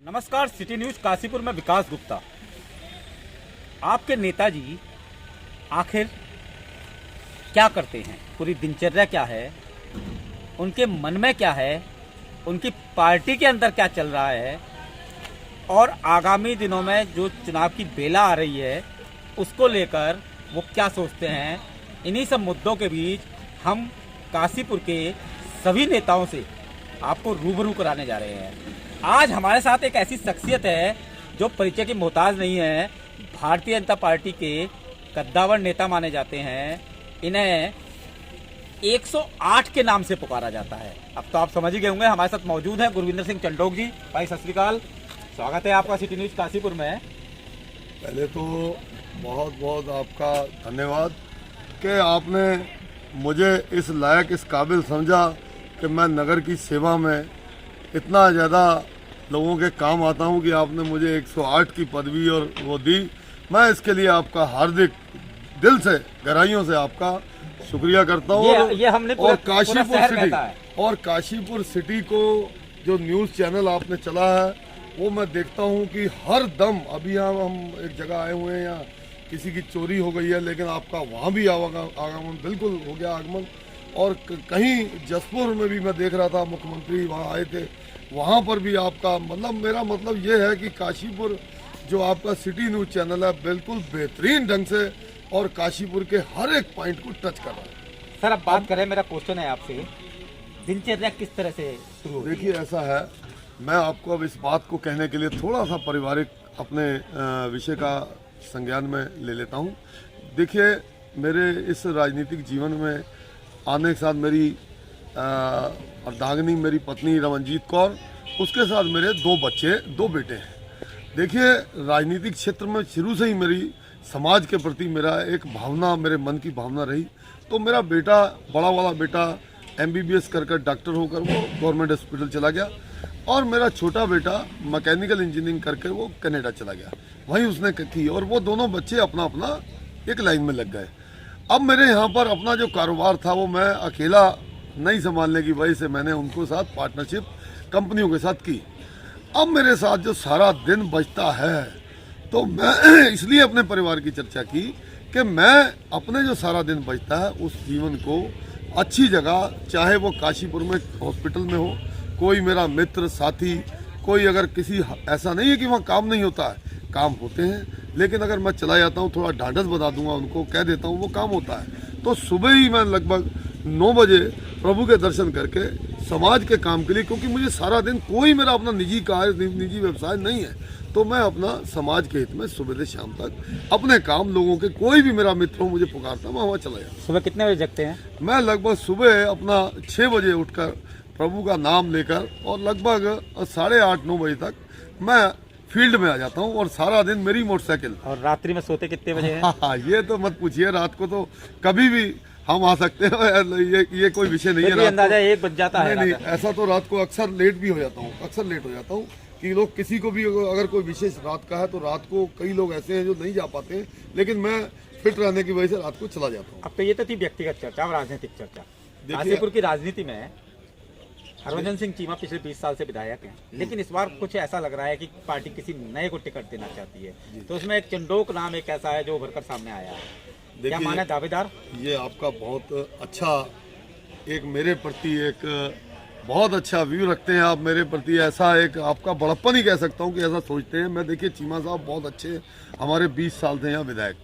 नमस्कार, city news Kashipur में विकास गुप्ता। आपके नेताजी आखिर क्या करते हैं, पूरी दिनचर्या क्या है, उनके मन में क्या है, उनकी पार्टी के अंदर क्या चल रहा है और आगामी दिनों में जो चुनाव की बेला आ रही है उसको लेकर वो क्या सोचते हैं, इन्हीं सब मुद्दों के बीच हम काशीपुर के सभी नेताओं से आपको रूबरू कराने जा रहे हैं। आज हमारे साथ एक ऐसी शख्सियत है जो परिचय की मोहताज नहीं है। भारतीय जनता पार्टी के कद्दावर नेता माने जाते हैं। इन्हें 108 के नाम से पुकारा जाता है। अब तो आप समझ ही गए होंगे। हमारे साथ मौजूद है गुरविंदर सिंह चंडोक जी। भाई सत श्री अकाल, स्वागत है आपका सिटी न्यूज काशीपुर में। पहले तो बहुत बहुत आपका धन्यवाद कि आपने मुझे इस लायक, इस काबिल समझा कि मैं नगर की सेवा में इतना ज़्यादा लोगों के काम आता हूं कि आपने मुझे 108 की पदवी और वो दी। मैं इसके लिए आपका हार्दिक दिल से, गहराइयों से आपका शुक्रिया करता हूँ। ये हमने और काशीपुर सिटी को जो न्यूज़ चैनल आपने चला है वो मैं देखता हूँ कि हर दम, अभी हम एक जगह आए हुए हैं, यहाँ किसी की चोरी हो गई है, लेकिन आपका वहाँ भी आगमन बिल्कुल हो गया आगमन। और कहीं जसपुर में भी मैं देख रहा था, मुख्यमंत्री वहाँ आए थे, वहाँ पर भी आपका मेरा मतलब ये है कि काशीपुर जो आपका सिटी न्यूज़ चैनल है बिल्कुल बेहतरीन ढंग से और काशीपुर के हर एक पॉइंट को टच कर रहा है। सर, अब बात करें, मेरा क्वेश्चन है आपसे, दिनचर्या किस तरह से शुरू होती है? देखिए, ऐसा है, मैं आपको अब इस बात को कहने के लिए थोड़ा सा पारिवारिक अपने विषय का संज्ञान में ले लेता हूँ। देखिए, मेरे इस राजनीतिक जीवन में आने के साथ मेरी अर्धांगिनी, मेरी पत्नी रमनजीत कौर, उसके साथ मेरे 2 बच्चे, 2 बेटे हैं। देखिए, राजनीतिक क्षेत्र में शुरू से ही मेरी समाज के प्रति मेरा एक भावना, मेरे मन की भावना रही। तो मेरा बेटा, बड़ा वाला बेटा MBBS कर डॉक्टर होकर वो गवर्नमेंट हॉस्पिटल चला गया और मेरा छोटा बेटा मैकेनिकल इंजीनियरिंग करके वो कनाडा चला गया, वहीं उसने की। और वो दोनों बच्चे अपना अपना एक लाइन में लग गए। अब मेरे यहाँ पर अपना जो कारोबार था वो मैं अकेला नहीं संभालने की वजह से मैंने उनको साथ पार्टनरशिप कंपनियों के साथ की। अब मेरे साथ जो सारा दिन बचता है, तो मैं इसलिए अपने परिवार की चर्चा की कि मैं अपने जो सारा दिन बचता है उस जीवन को अच्छी जगह, चाहे वो काशीपुर में हॉस्पिटल में हो, कोई मेरा मित्र साथी, कोई अगर किसी, ऐसा नहीं है कि वहाँ काम नहीं होता है, काम होते हैं, लेकिन अगर मैं चला जाता हूँ, थोड़ा ढांढस बता दूंगा उनको, कह देता हूँ, वो काम होता है। तो सुबह ही मैं लगभग 9 बजे प्रभु के दर्शन करके समाज के काम के लिए, क्योंकि मुझे सारा दिन कोई मेरा अपना निजी कार्य, निजी व्यवसाय नहीं है, तो मैं अपना समाज के हित में सुबह से शाम तक अपने काम, लोगों के, कोई भी मेरा मित्र हो मुझे पुकारता, मैं वहाँ चला जाता। सुबह कितने बजे जगते हैं? मैं लगभग सुबह अपना 6 बजे उठकर प्रभु का नाम लेकर और लगभग 8:30-9 बजे तक मैं फील्ड में आ जाता हूँ और सारा दिन मेरी मोटरसाइकिल। और रात्रि में सोते कितने बजे हैं? हाँ, ये तो मत पूछिए, रात को तो कभी भी हम आ सकते हैं, ये कोई विषय नहीं है। अंदाजा 1 बज जाता है? नहीं, ऐसा तो रात को अक्सर लेट भी हो जाता हूँ, कि लोग, किसी को भी अगर कोई विशेष रात का है तो रात को कई लोग ऐसे हैं जो नहीं जा पाते हैं, लेकिन मैं फिट रहने की वजह से रात को चला जाता हूँ। अब तो ये तो थी व्यक्तिगत चर्चा और राजनीतिक चर्चा। काशीपुर की राजनीति में हरभजन सिंह चीमा पिछले 20 साल से विधायक हैं, लेकिन इस बार कुछ ऐसा लग रहा है कि पार्टी किसी नए को टिकट देना चाहती है। तो उसमें एक चंडोक नाम एक ऐसा है जो उभर कर सामने आया है। क्या माने दावेदार? ये आपका बहुत अच्छा, एक मेरे प्रति एक बहुत अच्छा व्यू रखते हैं आप मेरे प्रति। ऐसा एक आपका बड़प्पन ही कह सकता हूँ कि ऐसा सोचते हैं। मैं, देखिए, चीमा साहब बहुत अच्छे, हमारे 20 साल से यहाँ विधायक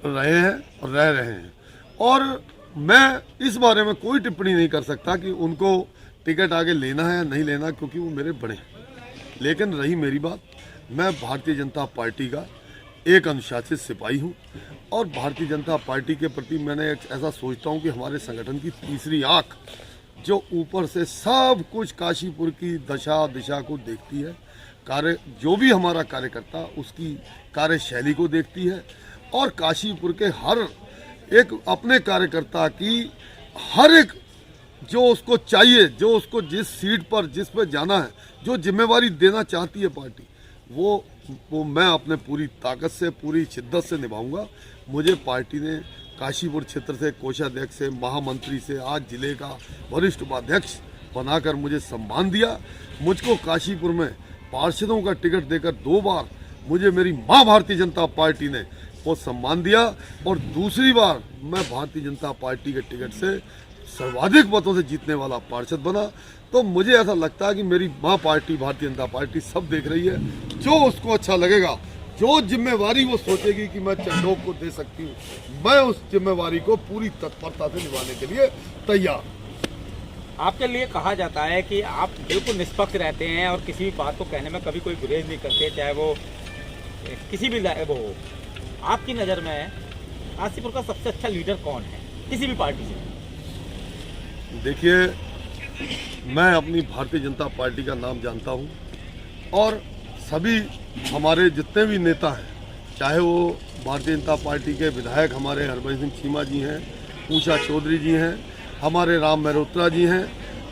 रहे हैं और रह रहे हैं, और मैं इस बारे में कोई टिप्पणी नहीं कर सकता कि उनको टिकट आगे लेना है या नहीं लेना, क्योंकि वो मेरे बड़े हैं। लेकिन रही मेरी बात, मैं भारतीय जनता पार्टी का एक अनुशासित सिपाही हूँ और भारतीय जनता पार्टी के प्रति मैंने ऐसा सोचता हूँ कि हमारे संगठन की तीसरी आँख जो ऊपर से सब कुछ काशीपुर की दशा दिशा को देखती है, कार्य, जो भी हमारा कार्यकर्ता उसकी कार्यशैली को देखती है, और काशीपुर के हर एक अपने कार्यकर्ता की हर एक जो उसको चाहिए, जो उसको जिस सीट पर, जिस पर जाना है, जो जिम्मेवारी देना चाहती है पार्टी, वो मैं अपने पूरी ताकत से, पूरी शिद्दत से निभाऊंगा। मुझे पार्टी ने काशीपुर क्षेत्र से कोषाध्यक्ष से, महामंत्री से, आज जिले का वरिष्ठ उपाध्यक्ष बनाकर मुझे सम्मान दिया। मुझको काशीपुर में पार्षदों का टिकट देकर 2 बार मुझे मेरी माँ भारतीय जनता पार्टी ने वो सम्मान दिया और दूसरी बार मैं भारतीय जनता पार्टी के टिकट से सर्वाधिक मतों से जीतने वाला पार्षद बना। तो मुझे ऐसा लगता है कि मेरी माँ पार्टी भारतीय जनता पार्टी सब देख रही है, जो उसको अच्छा लगेगा, जो जिम्मेवारी वो सोचेगी कि मैं चंडोक को दे सकती हूँ, मैं उस जिम्मेवारी को पूरी तत्परता से निभाने के लिए तैयार। आपके लिए कहा जाता है कि आप बिल्कुल निष्पक्ष रहते हैं और किसी भी बात को कहने में कभी कोई गुरेज नहीं करते, चाहे वो किसी भी वो हो। आपकी नज़र में काशीपुर का सबसे अच्छा लीडर कौन है किसी भी पार्टी से? देखिए, मैं अपनी भारतीय जनता पार्टी का नाम जानता हूँ और सभी हमारे जितने भी नेता हैं, चाहे वो भारतीय जनता पार्टी के विधायक हमारे हरबंस सिंह चीमा जी हैं, ऊषा चौधरी जी हैं, हमारे राम मेहरोत्रा जी हैं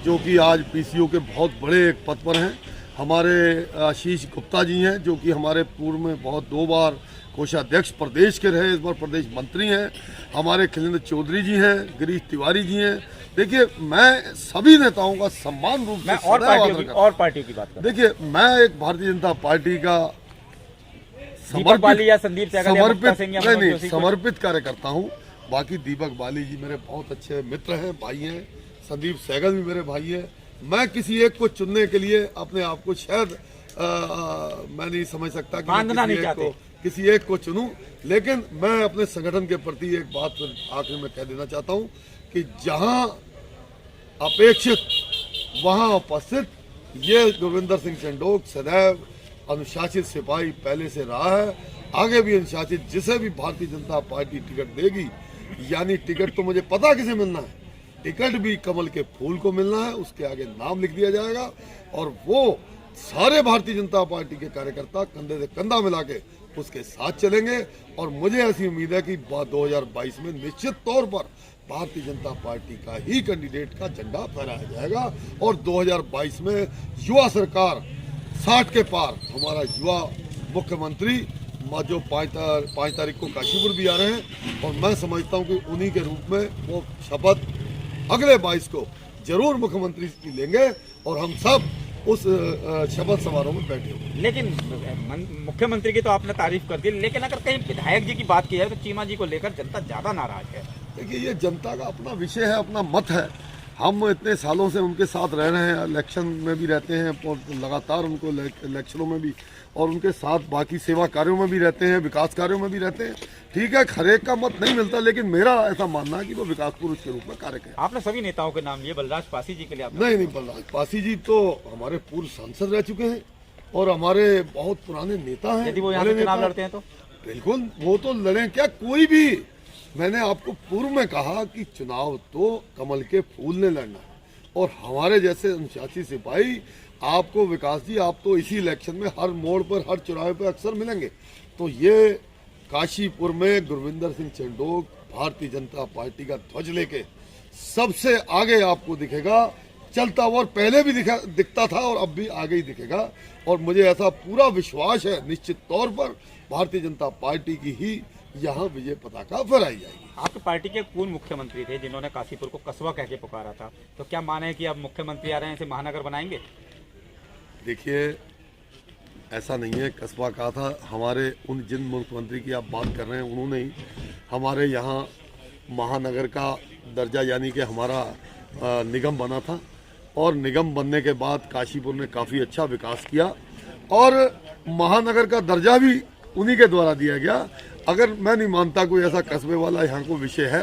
जो कि आज पीसीओ के बहुत बड़े एक पद पर हैं, हमारे आशीष गुप्ता जी हैं जो कि हमारे पूर्व में बहुत 2 बार कोषाध्यक्ष प्रदेश के रहे, इस बार प्रदेश मंत्री हैं, हमारे खिलेंद्र चौधरी जी हैं, गिरीश तिवारी जी हैं। देखिए, मैं सभी नेताओं का सम्मान रूप से और पार्टियों की बात करूं। देखिए, मैं एक भारतीय जनता पार्टी का समर्पित कार्यकर्ता हूं। बाकी दीपक बाली जी मेरे बहुत अच्छे मित्र हैं, भाई हैं, संदीप सहगल भी मेरे भाई हैं। मैं किसी एक को चुनने के लिए अपने आप को शायद मैं नहीं समझ सकता कि किसी एक को चुनूं, लेकिन मैं अपने संगठन के प्रति एक बात आखिर में कह देना चाहता हूं कि जहां अपेक्षित वहां उपस्थित। ये गुरविंदर सिंह चंडोक सदैव अनुशासित सिपाही पहले से रहा है, आगे भी अनुशासित। जिसे भी भारतीय जनता पार्टी टिकट देगी, यानी टिकट तो मुझे पता किसे मिलना है, टिकट भी कमल के फूल को मिलना है, उसके आगे नाम लिख दिया जाएगा और वो सारे भारतीय जनता पार्टी के कार्यकर्ता कंधे से कंधा मिला के उसके साथ चलेंगे। और मुझे ऐसी उम्मीद है कि 2022 में निश्चित तौर पर भारतीय जनता पार्टी का ही कैंडिडेट का झंडा फहराया जाएगा और 2022 में युवा सरकार 60 के पार हमारा युवा मुख्यमंत्री जो 5 तारीख को काशीपुर भी आ रहे हैं और मैं समझता हूं कि उन्हीं के रूप में वो शपथ अगले 22 को जरूर मुख्यमंत्री की लेंगे और हम सब उस शपथ समारोह में बैठे हुए। लेकिन मुख्यमंत्री की तो आपने तारीफ कर दी, लेकिन अगर कहीं विधायक जी की बात की जाए तो चीमा जी को लेकर जनता ज्यादा नाराज है। देखिए, ये जनता का अपना विषय है, अपना मत है। हम इतने सालों से उनके साथ रह रहे हैं, इलेक्शन में भी रहते हैं और लगातार उनको इलेक्शनों में भी और उनके साथ बाकी सेवा कार्यों में भी रहते हैं, विकास कार्यों में भी रहते हैं। ठीक है, हरेक का मत नहीं मिलता, लेकिन मेरा ऐसा मानना है कि वो विकास पुरुष के रूप में कार्य करें। आपने सभी नेताओं के नाम लिए, बलराज पासी जी के लिए नहीं, बलराज पासी जी तो हमारे पूर्व सांसद रह चुके हैं और हमारे बहुत पुराने नेता हैं। यदि वो यहाँ से चुनाव लड़ते हैं तो बिल्कुल वो तो लड़े, क्या कोई भी। मैंने आपको पूर्व में कहा कि चुनाव तो कमल के फूल ने लड़ना है और हमारे जैसे अनुशासित सिपाही आपको विकास जी, आप तो इसी इलेक्शन में हर मोड़ पर, हर चौराहे पर अक्सर मिलेंगे। तो ये काशीपुर में गुरविंदर सिंह चंडोक भारतीय जनता पार्टी का ध्वज लेके सबसे आगे आपको दिखेगा, चलता हुआ। पहले भी दिखता था और अब भी आगे ही दिखेगा और मुझे ऐसा पूरा विश्वास है निश्चित तौर पर भारतीय जनता पार्टी की ही यहाँ विजय पताका फहराई जाएगी। आपकी पार्टी के पूर्व मुख्यमंत्री थे जिन्होंने काशीपुर को कस्बा कह के पुकारा था, तो क्या माने है कि अब मुख्यमंत्री आ रहे हैं, इसे महानगर बनाएंगे? देखिए, ऐसा नहीं है, कस्बा कहा था। हमारे जिन मुख्यमंत्री की आप बात कर रहे हैं उन्होंने ही हमारे यहाँ महानगर का दर्जा यानी कि हमारा निगम बना था और निगम बनने के बाद काशीपुर ने काफ़ी अच्छा विकास किया और महानगर का दर्जा भी उन्हीं के द्वारा दिया गया। अगर मैं नहीं मानता कोई ऐसा कस्बे वाला यहाँ को विषय है।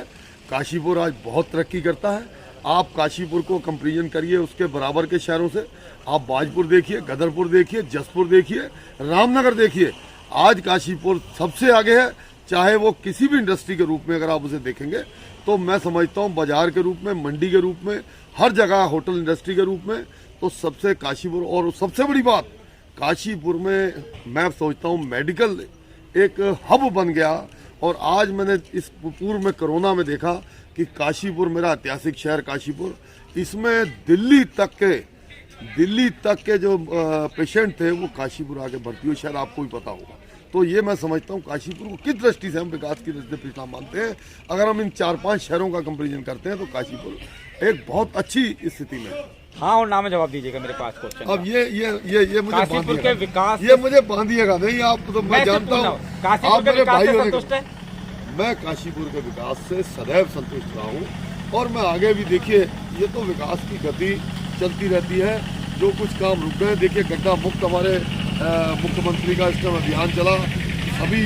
काशीपुर आज बहुत तरक्की करता है। आप काशीपुर को कंपेरिजन करिए उसके बराबर के शहरों से। आप बाजपुर देखिए, गदरपुर देखिए, जसपुर देखिए, रामनगर देखिए। आज काशीपुर सबसे आगे है, चाहे वो किसी भी इंडस्ट्री के रूप में अगर आप उसे देखेंगे तो मैं समझता हूँ बाजार के रूप में, मंडी के रूप में, हर जगह होटल इंडस्ट्री के रूप में तो सबसे काशीपुर। और सबसे बड़ी बात, काशीपुर में मैं सोचता हूँ मेडिकल एक हब बन गया। और आज मैंने इस पूर्व में कोरोना में देखा कि काशीपुर, मेरा ऐतिहासिक शहर काशीपुर, इसमें दिल्ली तक के जो पेशेंट थे वो काशीपुर आके भर्ती हुए, शायद आपको भी पता होगा। तो ये मैं समझता हूँ काशीपुर को किस दृष्टि से हम विकास की दृष्टि से पिछड़ा मानते हैं। अगर हम इन 4-5 शहरों का कंपेरिजन करते हैं तो काशीपुर एक बहुत अच्छी स्थिति में है। हाँ और ना में जवाब दीजिएगा मेरे पास क्वेश्चन। अब ये मुझे काशीपुर के विकास, ये मुझे बांधिएगा नहीं, आप तो मैं जानता हूँ काशीपुर के विकास से संतुष्ट है? मैं काशीपुर के विकास से सदैव संतुष्ट रहा हूँ और मैं आगे भी, देखिए ये तो विकास की गति चलती रहती है। जो कुछ काम रुक गए, देखिए गड्ढा मुक्त हमारे मुख्यमंत्री का इस टाइम अभियान चला, अभी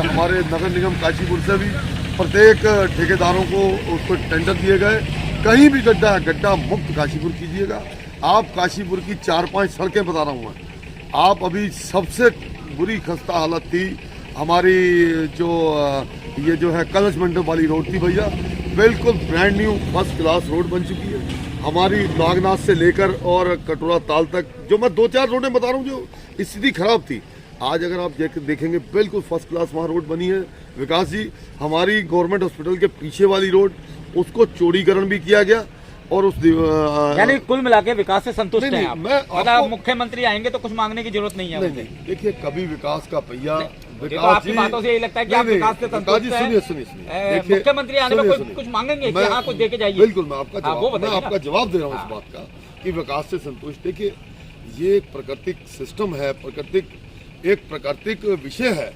हमारे नगर निगम काशीपुर से भी प्रत्येक ठेकेदारों को उसको टेंडर दिए गए, कहीं भी गड्ढा है गड्ढा मुक्त काशीपुर कीजिएगा। आप काशीपुर की 4-5 सड़कें बता रहा हूँ मैं, आप अभी सबसे बुरी खस्ता हालत थी हमारी जो ये जो है कलश मंडप वाली रोड थी भैया, बिल्कुल brand new first class road बन चुकी है। हमारी नागनाथ से लेकर और कटोरा ताल तक जो मैं 2-4 रोडें बता रहा हूँ जो स्थिति खराब थी, आज अगर आप देखेंगे बिल्कुल फर्स्ट क्लास वहाँ रोड बनी है। विकास जी, हमारी गवर्नमेंट हॉस्पिटल के पीछे वाली रोड उसको चौड़ीकरण भी किया गया और उस यानी कुल मिला के विकास से संतुष्ट हैं आप? मैं मुख्यमंत्री आएंगे तो कुछ मांगने की जरूरत नहीं है। नहीं, देखिए कभी विकास का पहिया, आपकी बातों से यही लगता है कि आप विकास से संतुष्ट हैं। सुनिए, मुख्यमंत्री आने में कुछ मांगेंगे कि हाँ कुछ देके जाइए? बिल्कुल, मैं आपका जवाब दे रहा हूँ इस बात का कि विकास से संतुष्ट। देखिए ये एक प्राकृतिक सिस्टम है, एक प्राकृतिक विषय है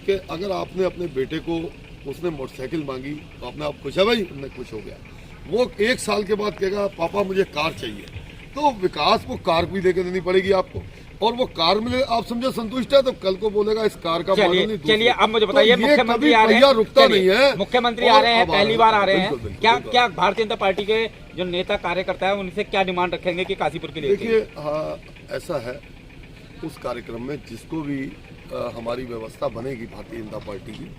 कि अगर आपने अपने बेटे को, उसने मोटरसाइकिल मांगी तो अपने आप खुश है भाई, उन्हें खुश हो गया, वो 1 साल के बाद कहेगा पापा मुझे कार चाहिए, तो विकास को कार भी लेके देनी पड़ेगी आपको, और वो कार में आप समझे संतुष्ट है तो कल को बोलेगा इस कार का मॉडल नहीं। चलिए अब मुझे बताइए, मुख्यमंत्री आ रहे हैं, रुकता नहीं है, मुख्यमंत्री आ रहे हैं, पहली बार आ रहे हैं, क्या भारतीय जनता पार्टी के जो नेता कार्यकर्ता है उनसे क्या डिमांड रखेंगे कि काशीपुर के लिए? देखिए ऐसा है, उस कार्यक्रम में जिसको भी हमारी व्यवस्था बनेगी भारतीय जनता पार्टी की,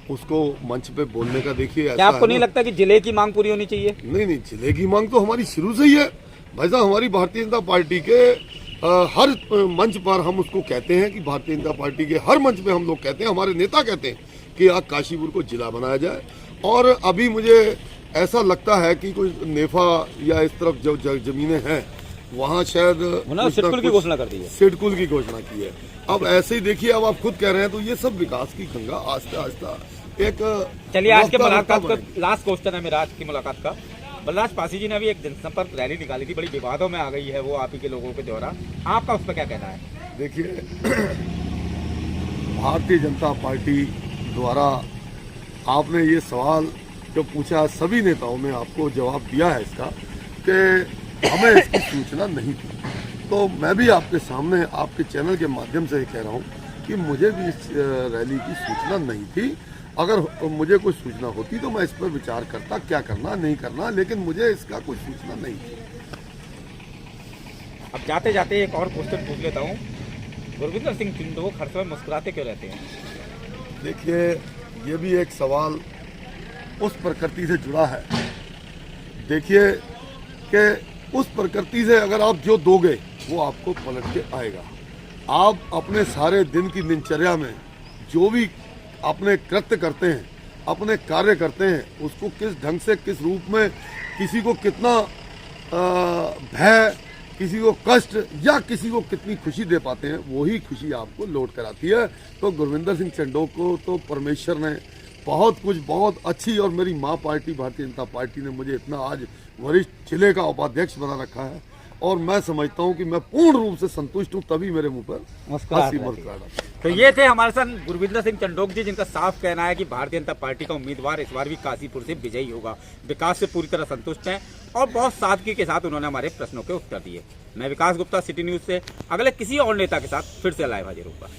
उसको मंच पे बोलने का, देखिए क्या आपको नहीं लगता कि जिले की मांग पूरी होनी चाहिए? नहीं, जिले की मांग तो हमारी शुरू से ही है भाई साहब। हमारी भारतीय जनता पार्टी के हर मंच पर हम उसको कहते हैं कि भारतीय जनता पार्टी के हर मंच पे हम लोग कहते हैं, हमारे नेता कहते हैं कि आज काशीपुर को जिला बनाया जाए। और अभी मुझे ऐसा लगता है कि कोई नेफा या इस तरफ जो जमीनें हैं वहाँ शायद सिडकुल की घोषणा कर दी है, सिडकुल की घोषणा की है। अब ऐसे ही देखिए, अब आप खुद कह रहे हैं, तो ये सब विकास की गंगा आस्ता आस्ता एक। चलिए आज के मुलाकात का लास्ट क्वेश्चन है मेरा आज की मुलाकात का। बलराज पासी जी ने अभी एक जनसंपर्क रैली निकाली थी, बड़ी विवादों में आ गई है वो आप ही के लोगों के द्वारा, आपका उस पर क्या कहना है? देखिए भारतीय जनता पार्टी द्वारा आपने ये सवाल जो पूछा, सभी नेताओं ने आपको जवाब दिया है इसका कि हमें इसकी सूचना नहीं थी। तो मैं भी आपके सामने आपके चैनल के माध्यम से कह रहा हूँ कि मुझे भी इस रैली की सूचना नहीं थी। अगर मुझे कोई सूचना होती तो मैं इस पर विचार करता क्या करना नहीं करना, लेकिन मुझे इसका कोई सूचना नहीं थी। अब जाते जाते एक और क्वेश्चन पूछ लेता हूँ, गुरविंदर सिंह चंडोक हर समय मुस्कुराते क्यों रहते हैं? देखिए ये भी एक सवाल उस प्रकृति से जुड़ा है। देखिए कि उस प्रकृति से अगर आप जो दोगे वो आपको पलट के आएगा। आप अपने सारे दिन की दिनचर्या में जो भी अपने कृत्य करते हैं, अपने कार्य करते हैं, उसको किस ढंग से, किस रूप में, किसी को कितना भय, किसी को कष्ट या किसी को कितनी खुशी दे पाते हैं, वही खुशी आपको लौट कर आती है। तो गुरविंदर सिंह चंडोक को तो परमेश्वर ने बहुत अच्छी, और मेरी माँ पार्टी भारतीय जनता पार्टी ने मुझे इतना आज वरिष्ठ जिले का उपाध्यक्ष बना रखा है, और मैं समझता हूं कि मैं पूर्ण रूप से संतुष्ट हूं, तभी मेरे मुंह पर हंसी मुस्कुराहट। तो ये थे हमारे साथ गुरविंदर सिंह चंडोक जी, जिनका साफ कहना है कि भारतीय जनता पार्टी का उम्मीदवार इस बार भी काशीपुर से विजयी होगा, विकास से पूरी तरह संतुष्ट हैं और बहुत सादगी के साथ उन्होंने हमारे प्रश्नों के उत्तर दिए। मैं विकास गुप्ता, सिटी न्यूज से अगले किसी और नेता के साथ फिर से लाइव हाजिर होगा।